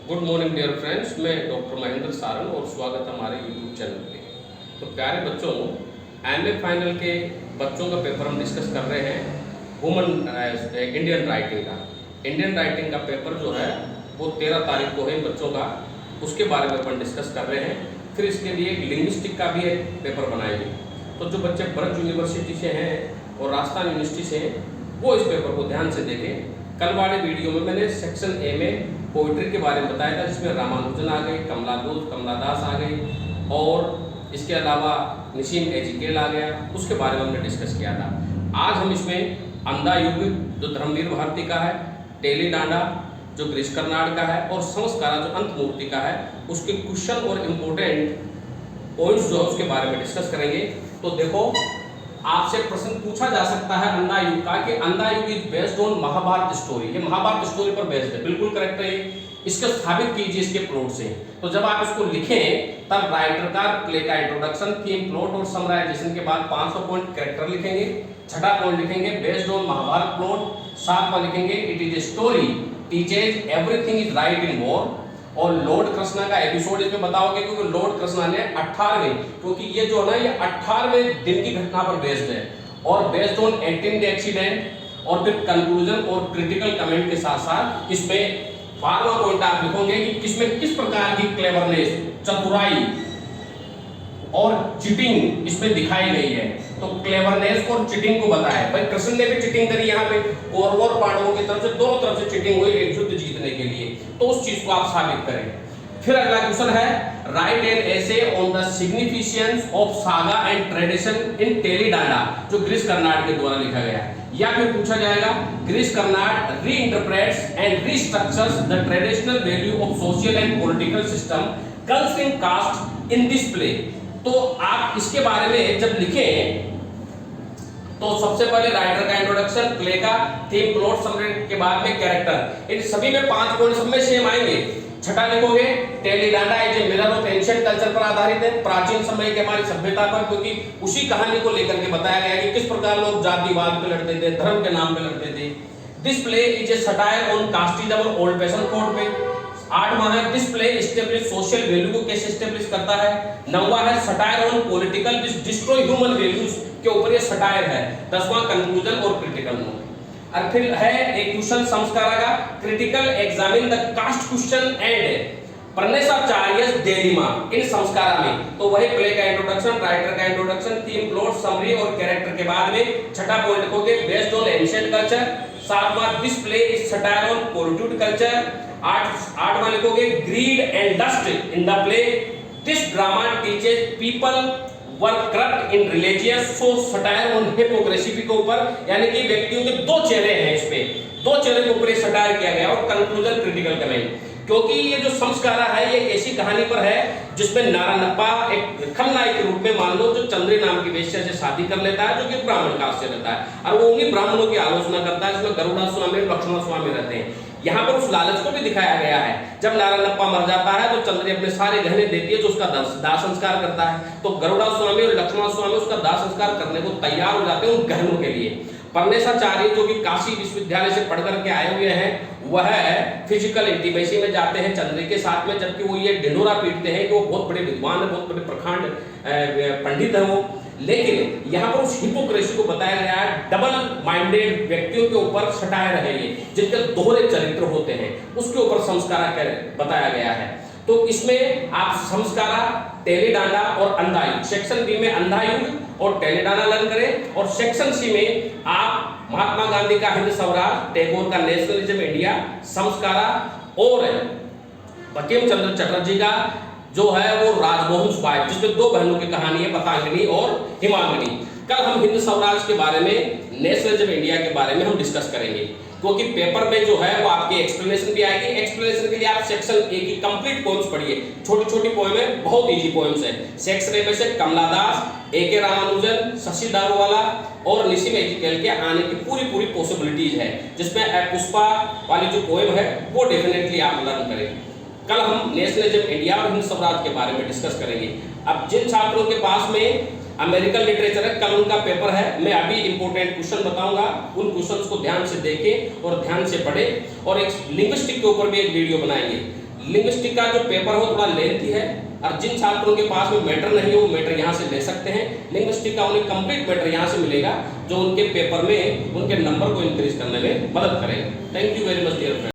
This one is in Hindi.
गुड मॉर्निंग डियर फ्रेंड्स, मैं डॉक्टर महेंद्र सारंग और स्वागत है हमारे यूट्यूब चैनल पे। तो प्यारे बच्चों, एमए फाइनल के बच्चों का पेपर हम डिस्कस कर रहे हैं इंडियन राइटिंग का पेपर जो है वो 13 तारीख को है बच्चों का, उसके बारे में अपन डिस्कस कर रहे हैं। फिर इसके लिए एक लिंग्विस्टिक का भी एक पेपर बनाएंगे। तो जो बच्चे ब्रज यूनिवर्सिटी से हैं और राजस्थान यूनिवर्सिटी से हैं वो इस पेपर को ध्यान से देखें। कल वाले वीडियो में मैंने सेक्शन ए में पोइट्री के बारे में बताया था, जिसमें रामानुजन आ गए, कमलादास आ गए और इसके अलावा निसीम एजिकेल आ गया, उसके बारे में हमने डिस्कस किया था। आज हम इसमें अंधा युग जो धर्मवीर भारती का है, टेली डांडा जो ग्रीस कर्नाड का है और संस्कारा जो अंतमूर्ति का है, उसके क्वेश्चन और इम्पोर्टेंट पॉइंट्स जो है उसके बारे में डिस्कस करेंगे। तो देखो, आपसे प्रश्न पूछा जा सकता है अंधा युग का कि Andha Yug is based on Mahabharat story. ये महाभारत स्टोरी पर बेस्ड है, बिल्कुल करेक्ट है। इसको साबित कीजिए इसके प्लॉट से। तो जब आप इसको लिखें तब राइटर का प्ले का इंट्रोडक्शन, थीम, प्लॉट और समराइजेशन के बाद 500 पॉइंट कैरेक्टर लिखेंगे। छठा पॉइंट लिखेंगे बेस्ड ऑन महाभारत प्लॉट। सातवां लिखेंगे it is a story teaches everything is right in war. और लॉर्ड कृष्णा का एपिसोड इसमें बताओगे, क्योंकि लॉर्ड कृष्णा ने 18वें, क्योंकि ये जो है ना ये 18वें दिन की घटना पर बेस्ड है और बेस्ड ऑन 18 डे एक्सीडेंट। और फिर कंक्लूजन और क्रिटिकल कमेंट के साथ साथ इसमें 12वां पॉइंट आप लिखोगे कि किसमें किस प्रकार की क्लेवरनेस, चतुराई और चीटिंग इसमें दिखाई गई है। तो क्लेवरनेस और चीटिंग को बताया। भाई कृष्ण ने भी चीटिंग करी, यहाँ पे कौरवों और पांडवों की तरफ से दोनों तरफ से चीटिंग हुई एक युद्ध जीतने के लिए, तो उस चीज को आप साबित करें। फिर अगला क्वेश्चन है write an essay on the significance of saga and tradition in Tale Danda, जो ग्रीस कर्नाड के द्वारा लिखा गया है। या फिर पूछा जाएगा Girish Karnad reinterprets and restructures the traditional value of social and political system considering caste in this play. तो आप इसके बारे में जब लिखें तो सबसे पहले राइटर का इंट्रोडक्शन, प्ले का थीम, प्लॉट, समरी के बाद में कैरेक्टर। इन सभी में 5 पॉइंट सब में सेम आएंगे। छठा लिखोगे Tale Danda is a mirror of ancient culture पर आधारित है, प्राचीन समय की हमारी सभ्यता पर, क्योंकि उसी कहानी को लेकर के बताया गया कि किस प्रकार लोग जातिवाद पे लड़ते थे, धर्म के नाम पे लड़ते थे। This play is a satire on casteism और ओल्ड फैशन कोड पे। 8वां है this play establish social value को कैसे एस्टैब्लिश करता है। 9वां है satire on political which destroy human values के ऊपर ये सटायर है। 10वां कंक्लूजन और क्रिटिकल नोट। और फिर है एक क्वेश्चन संस्कारा का, critical examine the caste question and Praneshacharya's dilemma in Samskara में। तो वही प्ले का इंट्रोडक्शन, राइटर का इंट्रोडक्शन, थीम, प्लॉट, समरी और कैरेक्टर के बाद में छठा पॉइंट लिखोगे बेस्ड ऑन एंशिएंट कल्चर। 7वां this play is satire on political culture. 8वां लिखोगे greed and lust in the play, this drama teaches people were corrupt in religious, so satire on hypocrisy के ऊपर, यानी कि व्यक्तियों के 2 चेहरे हैं, इस पे 2 चेहरे के ऊपर सटायर किया गया। और कंक्लूजन क्रिटिकल कमेंट, क्योंकि ये जो संस्कारा है ये एक ऐसी कहानी पर है जिसमें नारायणप्पा एक खलनायक के रूप में, मान लो, जो चंद्री नाम की वेश्या से शादी कर लेता है, जो कि ब्राह्मण कास्ट से रहता है और वो उन्हीं ब्राह्मणों की आलोचना करता है। इसमें गरुड़ा स्वामी, लक्ष्मण स्वामी रहते हैं। यहाँ पर उस लालच को भी दिखाया गया है। जब नारायणप्पा मर जाता है तो चंद्री अपने सारे गहने देती है, जो उसका दाह संस्कार करता है। तो गरुड़ा स्वामी और लक्ष्मण स्वामी उसका दाह संस्कार करने को तैयार हो जाते हैं उन गहनों के लिए। परनेशाचार्य जो कि काशी विश्वविद्यालय से पढ़ करके आए हुए हैं, वह फिजिकल इंटीमेसी में जाते हैं चंद्री के साथ में, जबकि वो ये ढिंढोरा पीटते हैं कि वो बहुत बड़े विद्वान है, बहुत बड़े प्रखंड पंडित है वो। लेकिन यहाँ पर उस हिपोक्रेसी को बताया गया है, डबल माइंडेड व्यक्तियों के ऊपर सटायर है ये, जिनके दोहरे चरित्र होते हैं, उसके ऊपर संस्कारा बताया गया है। तो इसमें आप संस्कारा, टेली डांडा और अंधा युग, सेक्शन बी में अंधा युग और टेली डांडा लर्न करें, और सेक्शन सी में आप महात्मा गांधी का हिंद स्वराज, टैगोर का नेशनलिज्म इंडिया, संस्कारा और बंकिम चंद्र चटर्जी का जो है वो राजमोहन स्वाय, जिसमें 2 बहनों की कहानी है, पतंजलि और हिमांगिनी। कल हम हिंद स्वराज के बारे में, नेशनलिज्म इंडिया के बारे में हम डिस्कस करेंगे, क्योंकि पेपर में जो है वो आपकी एक्सप्लेनेशन भी आएगी। एक्सप्लेनेशन के लिए आप सेक्शन ए की कंप्लीट पोएम्स पढ़िए, छोटी छोटी पोएम है, बहुत इजी पोएम्स है। सेक्शन ए में से कमलादास, ए.के. रामानुजन, शशि दारूवाला और निसीम एजिकेल के आने की पूरी पॉसिबिलिटीज है, जिसमें पुष्पा वाली जो पोएम है वो डेफिनेटली आप लर्न करेंगे। कल हम नेशनलिज्म इंडिया और हिंद स्वराज के बारे में डिस्कस करेंगे। अब जिन छात्रों के पास में अमेरिकन लिटरेचर है, कल उनका पेपर है, मैं अभी इंपॉर्टेंट क्वेश्चन बताऊंगा, उन क्वेश्चंस को ध्यान से देखें और ध्यान से पढ़ें। और एक लिंग्विस्टिक के ऊपर भी एक वीडियो बनाएंगे। लिंग्विस्टिक का जो पेपर हो थोड़ा लेंथी है, और जिन छात्रों के पास में मैटर नहीं है वो मैटर यहाँ से ले सकते हैं। लिंग्विस्टिक का उन्हें कंप्लीट मैटर यहाँ से मिलेगा, जो उनके पेपर में उनके नंबर को इंक्रीज करने में मदद करेगा। Thank you very much dear friend.